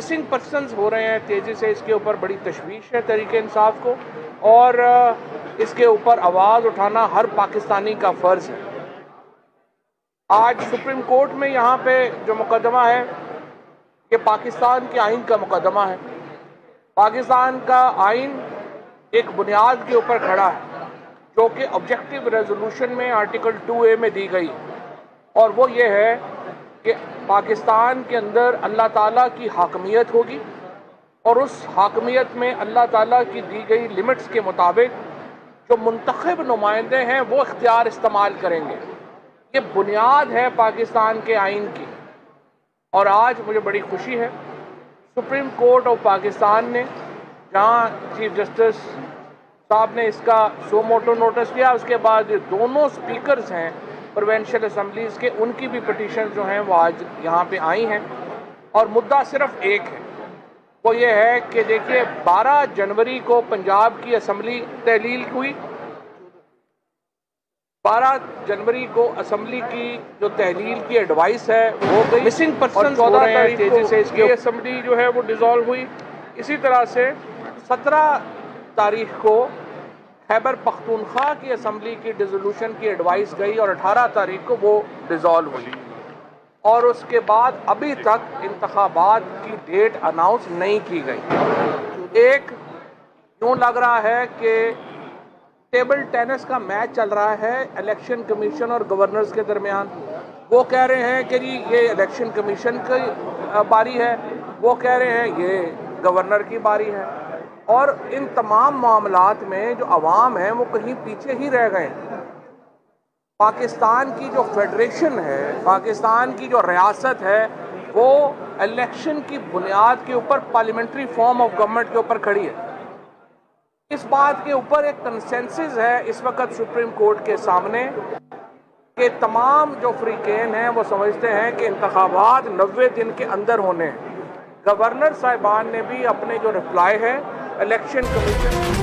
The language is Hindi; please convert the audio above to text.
मिसिंग पर्सनस हो रहे हैं तेज़ी से, इसके ऊपर बड़ी तशवीश है तहरीक इंसाफ को, और इसके ऊपर आवाज़ उठाना हर पाकिस्तानी का फ़र्ज़ है। आज सुप्रीम कोर्ट में यहाँ पे जो मुकदमा है ये पाकिस्तान के आइन का मुकदमा है। पाकिस्तान का आइन एक बुनियाद के ऊपर खड़ा है जो कि ऑब्जेक्टिव रेजोल्यूशन में आर्टिकल 2A में दी गई, और वो ये है कि पाकिस्तान के अंदर अल्लाह ताला की हाकमियत होगी और उस हाकमियत में अल्लाह ताला की दी गई लिमिट्स के मुताबिक जो मुंतखब नुमाइंदे हैं वो इख्तियार इस्तेमाल करेंगे। ये बुनियाद है पाकिस्तान के आइन की। और आज मुझे बड़ी खुशी है सुप्रीम कोर्ट ऑफ पाकिस्तान ने, जहाँ चीफ जस्टिस साहब ने इसका सो मोटो नोटिस लिया, उसके बाद दोनों स्पीकर्स हैं प्रोविंशियल असम्बलीज़ के, उनकी भी पिटीशन जो हैं वो आज यहाँ पे आई हैं। और मुद्दा सिर्फ एक है, वो ये है कि देखिए 12 जनवरी को पंजाब की असम्बली तहलील हुई। 12 जनवरी को असम्बली की जो तहलील की एडवाइस है वो गई। मिसिंग पर्सन 14 तारीख तेजी से इसकी असम्बली जो है वो डिसॉल्व हुई। इसी तरह से 17 तारीख को खैबर पख्तूनख्वा की असम्बली की डिसोल्यूशन की एडवाइस गई और 18 तारीख को वो डिसॉल्व हुई। और उसके बाद अभी तक इंतखाबात की डेट अनाउंस नहीं की गई। एक यूँ लग रहा है कि टेबल टेनिस का मैच चल रहा है इलेक्शन कमीशन और गवर्नर्स के दरमियान। वो कह रहे हैं कि जी ये इलेक्शन कमीशन की बारी है, वो कह रहे हैं ये गवर्नर की बारी है, और इन तमाम मामलात में जो अवाम है वो कहीं पीछे ही रह गए। पाकिस्तान की जो फेडरेशन है, पाकिस्तान की जो रियासत है, वो इलेक्शन की बुनियाद के ऊपर पार्लियामेंट्री फॉर्म ऑफ गवर्नमेंट के ऊपर खड़ी है। इस बात के ऊपर एक कंसेंसस है इस वक्त सुप्रीम कोर्ट के सामने कि तमाम जो फ्रीकेन हैं वो समझते हैं कि इंतखाबात 90 दिन के अंदर होने हैं। गवर्नर साहिबान ने भी अपने जो रिप्लाई है इलेक्शन कमीशन